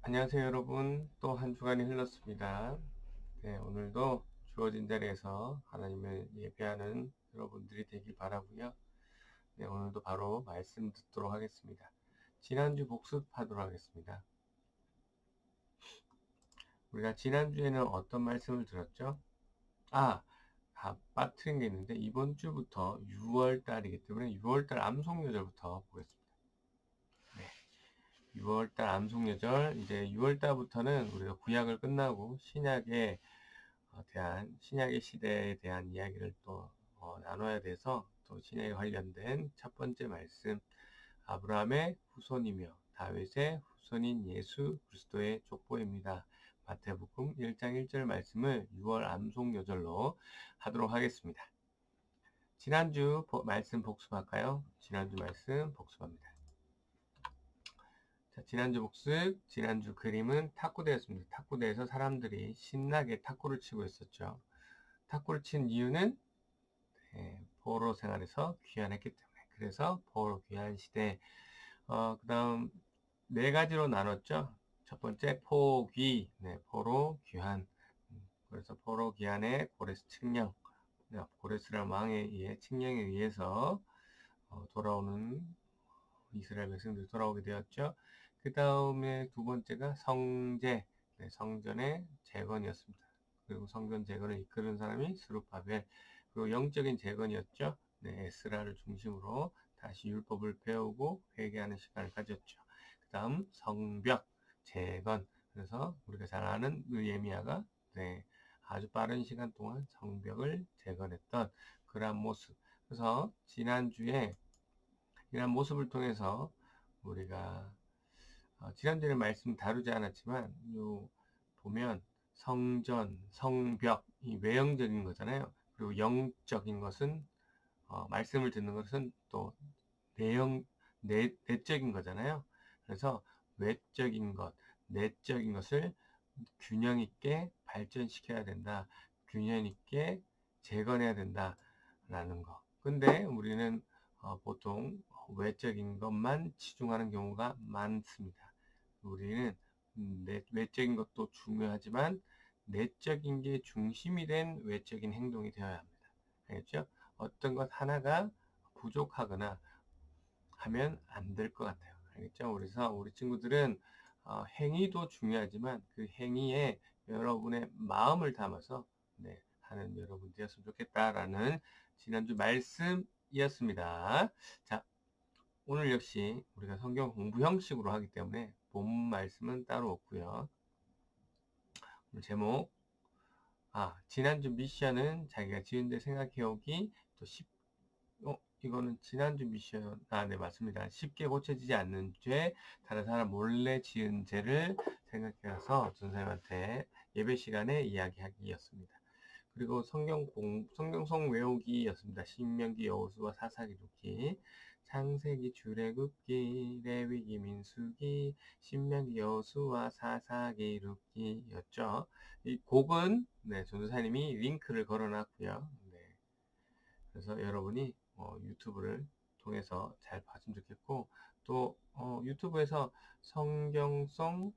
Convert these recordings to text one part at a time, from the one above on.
안녕하세요 여러분. 또 한 주간이 흘렀습니다. 네, 오늘도 주어진 자리에서 하나님을 예배하는 여러분들이 되길 바라고요. 네, 오늘도 바로 말씀 듣도록 하겠습니다. 지난주 복습하도록 하겠습니다. 우리가 지난주에는 어떤 말씀을 들었죠? 빠뜨린 게 있는데 이번 주부터 6월 달이기 때문에 6월 달 암송요절부터 보겠습니다. 6월달 암송여절, 이제 6월달부터는 우리가 구약을 끝나고 신약의 시대에 대한 이야기를 또 나눠야 돼서 또 신약에 관련된 첫 번째 말씀, 아브라함의 후손이며 다윗의 후손인 예수 그리스도의 족보입니다. 마태복음 1장 1절 말씀을 6월 암송여절로 하도록 하겠습니다. 지난주 말씀 복습할까요? 지난주 말씀 복습합니다. 자, 지난주 복습, 지난주 그림은 탁구대였습니다. 탁구대에서 사람들이 신나게 탁구를 치고 있었죠. 탁구를 친 이유는 포로 생활에서 귀환했기 때문에. 그래서 포로 귀환 시대. 그 다음 네 가지로 나눴죠. 첫 번째 포귀, 포로 귀환. 그래서 포로 귀환의 고레스 칙령, 고레스라는 왕에 의해 칙령에 의해서 돌아오는 이스라엘 백성들이 돌아오게 되었죠. 그 다음에 두 번째가 성제, 성전의 재건이었습니다. 그리고 성전 재건을 이끄는 사람이 스룹바벨, 그리고 영적인 재건이었죠. 에스라를 중심으로 다시 율법을 배우고 회개하는 시간을 가졌죠. 그 다음 성벽, 재건, 그래서 우리가 잘 아는 느헤미야가 아주 빠른 시간 동안 성벽을 재건했던 그러한 모습. 그래서 지난주에 이런 모습을 통해서 우리가 지난주에 말씀 다루지 않았지만 보면 성전, 성벽, 이 외형적인 거잖아요. 그리고 영적인 것은 말씀을 듣는 것은 또 내적인 거잖아요. 그래서 외적인 것, 내적인 것을 균형 있게 발전시켜야 된다. 균형 있게 재건해야 된다라는 거. 근데 우리는 보통 외적인 것만 치중하는 경우가 많습니다. 우리는 외적인 것도 중요하지만 내적인 게 중심이 된 외적인 행동이 되어야 합니다. 알겠죠? 어떤 것 하나가 부족하거나 하면 안 될 것 같아요. 알겠죠? 그래서 우리 친구들은 행위도 중요하지만 그 행위에 여러분의 마음을 담아서 하는 여러분 되었으면 좋겠다라는 지난주 말씀이었습니다. 자, 오늘 역시 우리가 성경 공부 형식으로 하기 때문에 본 말씀은 따로 없고요. 오늘 제목, 지난주 미션은 자기가 지은 데 생각해오기, 또 이거는 지난주 미션, 네, 맞습니다. 쉽게 고쳐지지 않는 죄, 다른 사람 몰래 지은 죄를 생각해서 전사님한테 예배 시간에 이야기하기였습니다. 그리고 성경송 외우기였습니다. 신명기, 여호수아, 사사기, 룻기, 창세기, 출애굽기, 레위기, 민수기, 신명기, 여호수아, 사사기, 룻기였죠. 이 곡은 전도사님이 링크를 걸어놨고요. 그래서 여러분이 유튜브를 통해서 잘 봤으면 좋겠고, 또 유튜브에서 성경송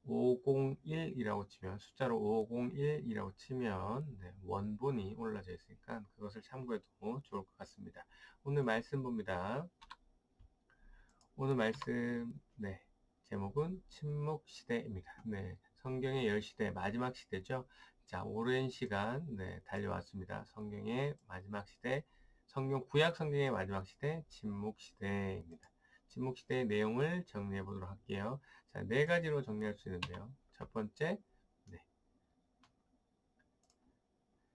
501이라고 치면, 숫자로 501이라고 치면 원본이 올라져 있으니까 그것을 참고해도 좋을 것 같습니다. 오늘 말씀 봅니다. 오늘 말씀 제목은 침묵시대입니다. 성경의 열시대, 마지막 시대죠. 자, 오랜 시간 달려왔습니다. 성경의 마지막 시대, 구약 성경의 마지막 시대, 침묵시대입니다. 침묵시대의 내용을 정리해 보도록 할게요. 자, 네 가지로 정리할 수 있는데요. 첫 번째,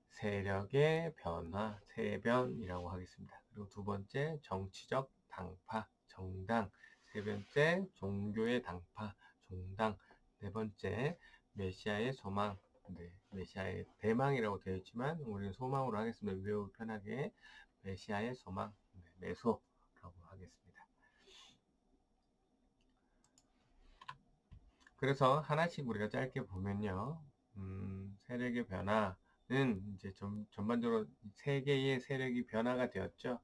세력의 변화, 세변이라고 하겠습니다. 그리고 두 번째, 정치적 당파, 정당. 세 번째, 종교의 당파, 종당. 네 번째, 메시아의 소망. 메시아의 대망이라고 되어 있지만 우리는 소망으로 하겠습니다. 매우 편하게 메시아의 소망, 메소라고 하겠습니다. 그래서 하나씩 우리가 짧게 보면요. 세력의 변화는 이제 전반적으로 세계의 세력이 변화가 되었죠.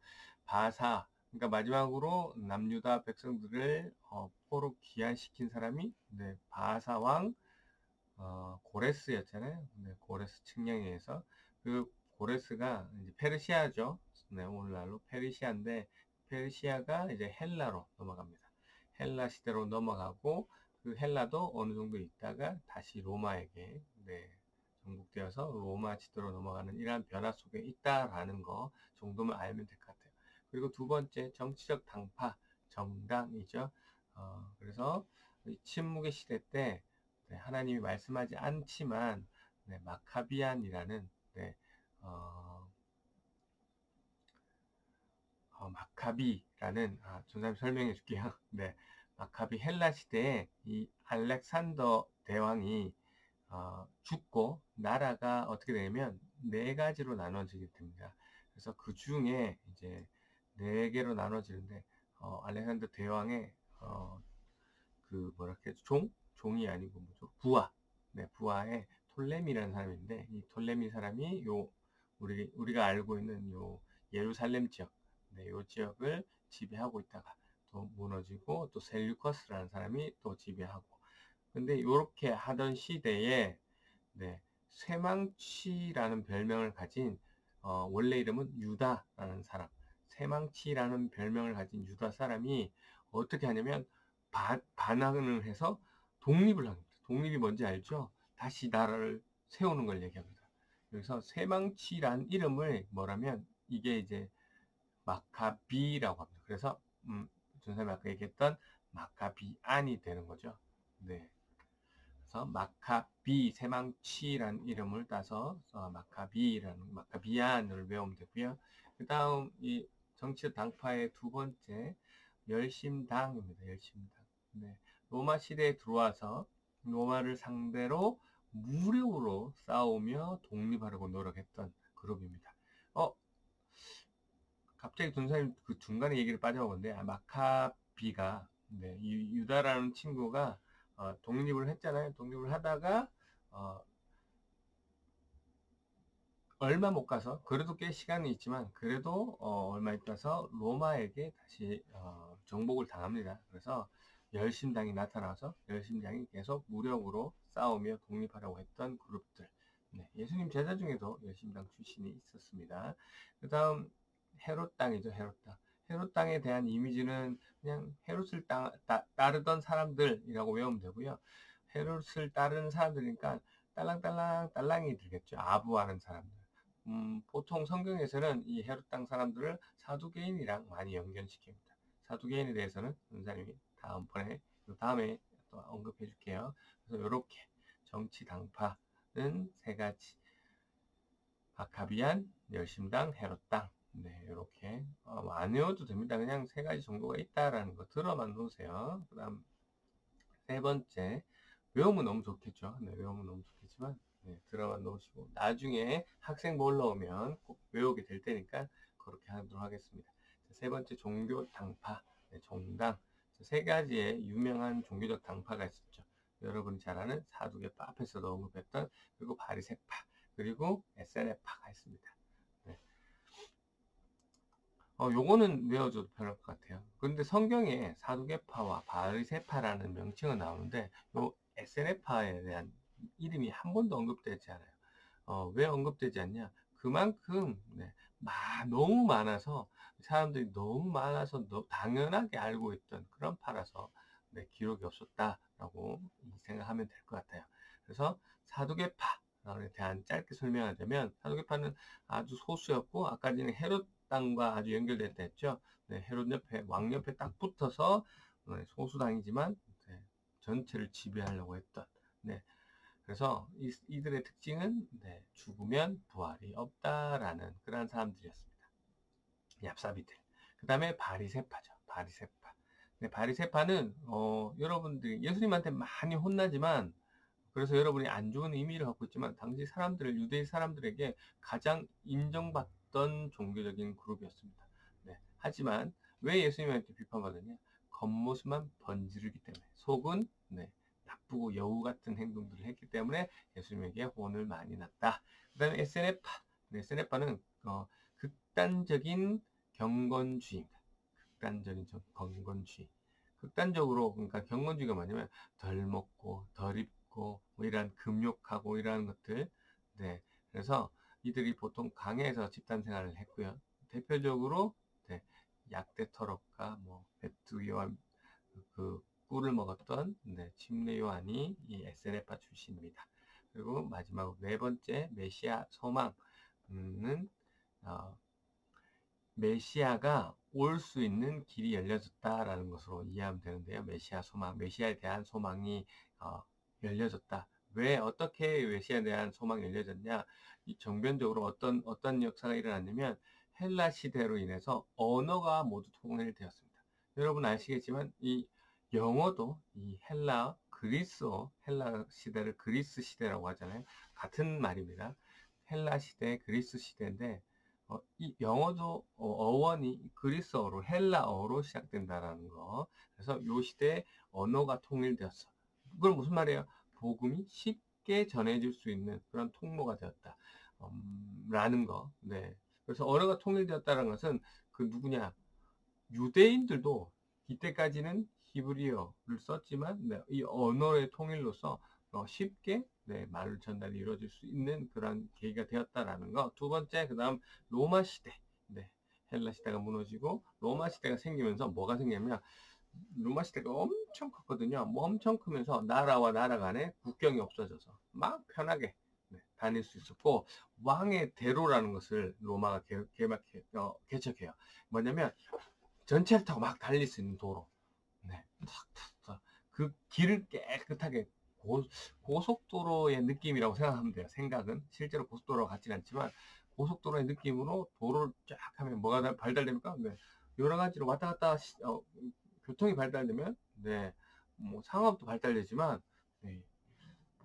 바사, 그러니까 마지막으로 남유다 백성들을 포로 귀환시킨 사람이 바사왕 고레스였잖아요. 고레스 측량에 의해서 그 고레스가 이제 페르시아죠. 오늘날로 페르시아인데 페르시아가 이제 헬라로 넘어갑니다. 헬라 시대로 넘어가고 그 헬라도 어느 정도 있다가 다시 로마에게 정복되어서 로마 시대로 넘어가는 이러한 변화 속에 있다라는 거 정도만 알면 될 것 같아요. 그리고 두 번째 정치적 당파 정당이죠. 그래서 침묵의 시대 때 하나님이 말씀하지 않지만 마카비안이라는 마카비라는 전사님 설명해 줄게요. 마카비 헬라 시대에 이 알렉산더 대왕이 죽고 나라가 어떻게 되냐면 네 가지로 나눠지게 됩니다. 그래서 그 중에 이제 네 개로 나눠지는데 알렉산더 대왕의 그 뭐랄까 종이 아니고 뭐죠? 부하. 부하에 톨레미라는 사람인데 이 톨레미 사람이 우리가 알고 있는 요 예루살렘 지역, 요 지역을 지배하고 있다가 또 무너지고 또 셀류커스라는 사람이 또 지배하고. 근데 이렇게 하던 시대에 쇠망치라는 별명을 가진 원래 이름은 유다라는 사람, 쇠망치라는 별명을 가진 유다 사람이 어떻게 하냐면 반항을 해서 독립을 합니다. 독립이 뭔지 알죠? 다시 나라를 세우는 걸 얘기합니다. 여기서 쇠망치란 이름을 뭐라면 이게 이제 마카비라고 합니다. 그래서 전사님 아까 얘기했던 마카비안이 되는 거죠. 그래서 마카비 세망치라는 이름을 따서 마카비라는 마카비안을 외우면 되고요. 그 다음 이 정치 당파의 두 번째 열심당입니다. 열심당. 로마 시대에 들어와서 로마를 상대로 무력으로 싸우며 독립하려고 노력했던 그룹입니다. 갑자기 전사님 그 중간에 얘기를 빠져먹었는데 마카비가 유다라는 친구가 독립을 했잖아요. 독립을 하다가 얼마 못 가서 그래도 꽤 시간이 있지만 그래도 얼마 있다서 로마에게 다시 정복을 당합니다. 그래서 열심당이 나타나서 열심당이 계속 무력으로 싸우며 독립하려고 했던 그룹들. 예수님 제자 중에도 열심당 출신이 있었습니다. 그 다음 헤롯당이죠. 헤롯당. 헤롯당에 대한 이미지는 그냥 헤롯을 따르던 사람들이라고 외우면 되고요. 헤롯을 따르는 사람들이니까 딸랑딸랑이 들겠죠. 아부하는 사람들. 보통 성경에서는 이 헤롯당 사람들을 사두개인이랑 많이 연결시킵니다. 사두개인에 대해서는 선생님이 다음에 또 언급해 줄게요. 그래서 이렇게 정치 당파는 세 가지. 마카비안, 열심당, 헤롯당. 이렇게 안 외워도 됩니다. 그냥 세 가지 정도가 있다라는 거 들어만 놓으세요. 그 다음 세 번째, 외우면 너무 좋겠죠. 외우면 너무 좋겠지만 들어만 놓으시고 나중에 학생 몰러오면 꼭 외우게 될 테니까 그렇게 하도록 하겠습니다. 세 번째, 종교 당파, 종당. 세 가지의 유명한 종교적 당파가 있었죠. 여러분이 잘 아는 사두개파, 앞에서도 언급했던, 그리고 바리새파, 그리고 에세네파가 있습니다. 요거는 외워줘도 편할 것 같아요. 그런데 성경에 사두개파와 바리새파라는 명칭은 나오는데 요 에세네파에 대한 이름이 한 번도 언급되지 않아요. 왜 언급되지 않냐? 그만큼 너무 많아서 사람들이 너무 많아서 당연하게 알고 있던 그런 파라서 기록이 없었다라고 생각하면 될 것 같아요. 그래서 사두개파에 대한 짧게 설명하자면 사두개파는 아주 소수였고 아까 전에 헤롯 당과 아주 연결됐다 했죠. 헤롯 옆에 왕 옆에 딱 붙어서 소수당이지만 전체를 지배하려고 했던. 그래서 이들의 특징은 죽으면 부활이 없다라는 그런 사람들이었습니다. 얍사비들. 그 다음에 바리새파죠. 바리새파. 바리새파는 여러분들이 예수님한테 많이 혼나지만 그래서 여러분이 안 좋은 의미를 갖고 있지만 당시 사람들을 유대인 사람들에게 가장 인정받던 종교적인 그룹이었습니다. 하지만 왜 예수님한테 비판받았냐? 겉모습만 번지르기 때문에 속은 나쁘고 여우 같은 행동들을 했기 때문에 예수님에게 혼을 많이 났다. 그 다음에 에세네파. 에세네파는 극단적인 경건주의입니다. 극단적인 경건주의. 극단적으로, 그러니까 경건주의가 뭐냐면 덜 먹고 덜 입고 뭐 이런 금욕하고 이러한 것들. 네, 그래서 이들이 보통 강해서 집단 생활을 했고요. 대표적으로 네, 약대 토록과 뭐 베트 요한 그 꿀을 먹었던 네, 침례 요한이 이 SNF파 출신입니다. 그리고 마지막으로 네 번째 메시아 소망은 메시아가 올 수 있는 길이 열려졌다라는 것으로 이해하면 되는데요. 메시아 소망, 메시아에 대한 소망이 열려졌다. 왜 어떻게 메시아에 대한 소망이 열려졌냐? 이 정변적으로 어떤 역사가 일어났냐면 헬라 시대로 인해서 언어가 모두 통일되었습니다. 여러분 아시겠지만 이 영어도 이 헬라 시대를 그리스 시대라고 하잖아요. 같은 말입니다. 헬라 시대, 그리스 시대인데 이 영어도 어원이 그리스어로 헬라어로 시작된다라는 거. 그래서 요 시대에 언어가 통일되었어. 그건 무슨 말이에요? 복음이 쉽게 전해질 수 있는 그런 통로가 되었다. 라는 거. 네. 그래서 언어가 통일되었다는 것은 그 누구냐? 유대인들도 이때까지는 히브리어를 썼지만 네, 이 언어의 통일로서 쉽게 네, 말 전달이 이루어질 수 있는 그런 계기가 되었다라는 거. 두 번째, 그 다음 로마 시대. 네, 헬라 시대가 무너지고 로마 시대가 생기면서 뭐가 생기냐면 로마 시대가 엄청 컸거든요. 뭐 엄청 크면서 나라와 나라 간에 국경이 없어져서 막 편하게 네, 다닐 수 있었고 왕의 대로라는 것을 로마가 개척해요. 뭐냐면 전체를 타고 막 달릴 수 있는 도로. 네. 그 길을 깨끗하게 고속도로의 느낌이라고 생각하면 돼요. 생각은. 실제로 고속도로와 같지는 않지만 고속도로의 느낌으로 도로를 쫙 하면 뭐가 발달됩니까? 네. 여러 가지로 왔다 갔다 교통이 발달되면 네. 뭐 상업도 발달되지만 네.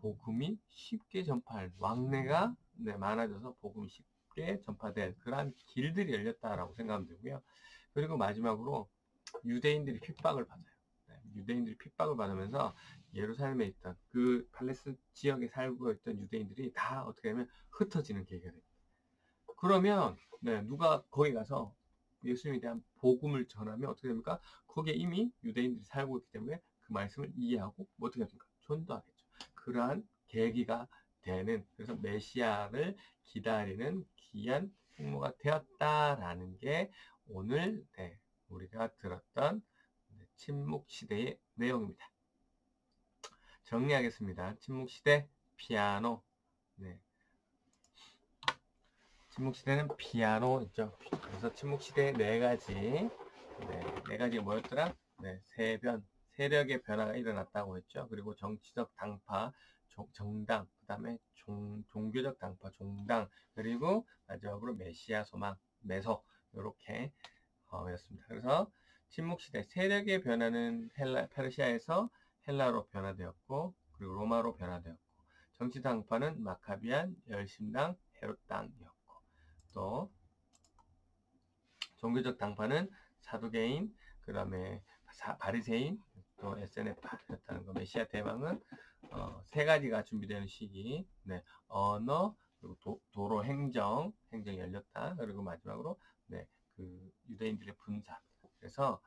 복음이 쉽게 전파할 왕래가 네, 많아져서 복음이 쉽게 전파될 그러한 길들이 열렸다라고 생각하면 되고요. 그리고 마지막으로 유대인들이 핍박을 받아요. 네, 유대인들이 핍박을 받으면서 예루살렘에 있던 그 팔레스타인 지역에 살고 있던 유대인들이 다 어떻게 하면 흩어지는 계기가 됩니다. 그러면 네, 누가 거기 가서 예수님에 대한 복음을 전하면 어떻게 됩니까? 거기에 이미 유대인들이 살고 있기 때문에 그 말씀을 이해하고 뭐 어떻게 합니까? 전도하겠죠. 그러한 계기가 되는, 그래서 메시아를 기다리는 귀한 통로가 되었다라는 게 오늘 네, 우리가 들었던 침묵시대의 내용입니다. 정리하겠습니다. 침묵시대 피아노. 네. 침묵시대는 피아노 있죠. 그래서 침묵시대 네 가지가 뭐였더라? 네, 세력의 변화가 일어났다고 했죠. 그리고 정치적 당파, 정당, 그 다음에 종교적 당파, 종당, 그리고 마지막으로 메시아 소망, 메소, 이렇게 였습니다. 그래서 침묵시대 세력의 변화는 페르시아에서 헬라로 변화되었고, 그리고 로마로 변화되었고, 정치 당파는 마카비안, 열심당, 헤롯당이었고, 또 종교적 당파는 사두개인, 그 다음에 바리새인, 또 SNF였다는 거. 메시아 대왕은 세 가지가 준비되는 시기. 네, 언어, 그리고 도로 행정이 열렸다. 그리고 마지막으로 네, 그 유대인들의 분산. 그래서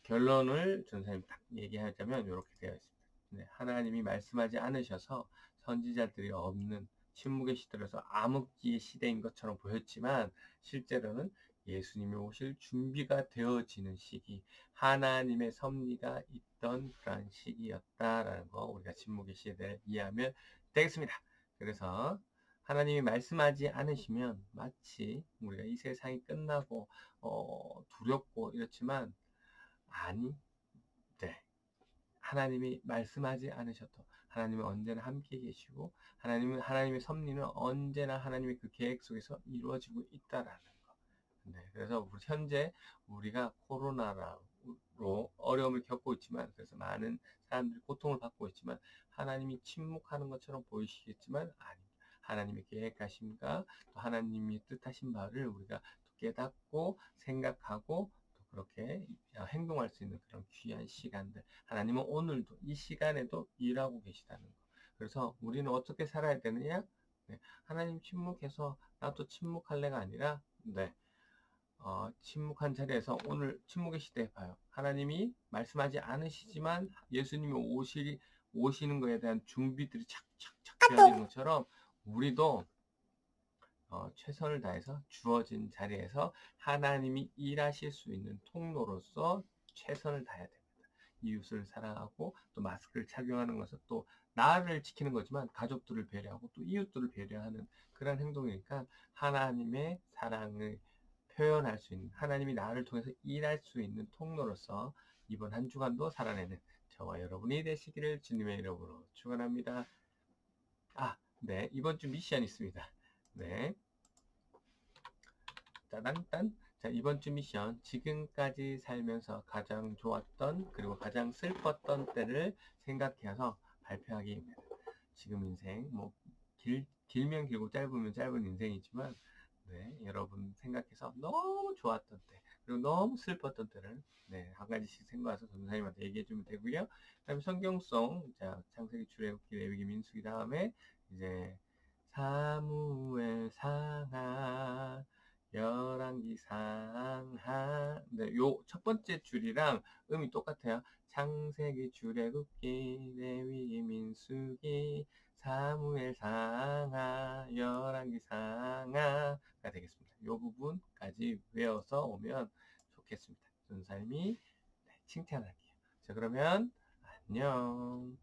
결론을 전사님 딱 얘기하자면 이렇게 되어 있습니다. 네, 하나님이 말씀하지 않으셔서 선지자들이 없는 침묵의 시대로서 암흑기의 시대인 것처럼 보였지만 실제로는 예수님이 오실 준비가 되어지는 시기, 하나님의 섭리가 있던 그런 시기였다라는 거 우리가 침묵의 시대를 이해하면 되겠습니다. 그래서 하나님이 말씀하지 않으시면 마치 우리가 이 세상이 끝나고 두렵고 이렇지만 아니, 네. 하나님이 말씀하지 않으셔도 하나님은 언제나 함께 계시고 하나님의 섭리는 언제나 하나님의 그 계획 속에서 이루어지고 있다라는 거. 네, 그래서 현재 우리가 코로나로 어려움을 겪고 있지만, 그래서 많은 사람들이 고통을 받고 있지만 하나님이 침묵하는 것처럼 보이시겠지만 아닙니다. 하나님의 계획하심과 또 하나님이 뜻하신 바를 우리가 깨닫고 생각하고 그렇게 행동할 수 있는 그런 귀한 시간들. 하나님은 오늘도 이 시간에도 일하고 계시다는 거. 그래서 우리는 어떻게 살아야 되느냐? 네, 하나님 침묵해서 나도 침묵할래가 아니라 네, 침묵한 자리에서 오늘 침묵의 시대 봐요. 하나님이 말씀하지 않으시지만 예수님이 오시는 거에 대한 준비들이 착착착 되어지는 것처럼 우리도 최선을 다해서 주어진 자리에서 하나님이 일하실 수 있는 통로로서 최선을 다해야 됩니다. 이웃을 사랑하고 또 마스크를 착용하는 것은 또 나를 지키는 거지만 가족들을 배려하고 또 이웃들을 배려하는 그런 행동이니까 하나님의 사랑을 표현할 수 있는, 하나님이 나를 통해서 일할 수 있는 통로로서 이번 한 주간도 살아내는 저와 여러분이 되시기를 주님의 이름으로 축원합니다. 네, 이번 주 미션 있습니다. 네, 짜단딴. 자, 이번 주 미션, 지금까지 살면서 가장 좋았던 그리고 가장 슬펐던 때를 생각해서 발표하기입니다. 지금 인생 길면 길고 짧으면 짧은 인생이지만 여러분 생각해서 너무 좋았던 때 그리고 너무 슬펐던 때를 한 가지씩 생각해서 전도사님한테 얘기해 주면 되고요. 그다음에 성경송, 자, 창세기, 출애굽기, 레위기, 민수기 다음에 이제 사무엘 상하, 열왕기 상하. 요 첫 번째 줄이랑 음이 똑같아요. 창세기, 출애굽기, 레위기, 민수기, 사무엘 상하, 열왕기 상하가 되겠습니다. 이 부분까지 외워서 오면 좋겠습니다. 전도사님이 칭찬할게요. 자, 그러면 안녕.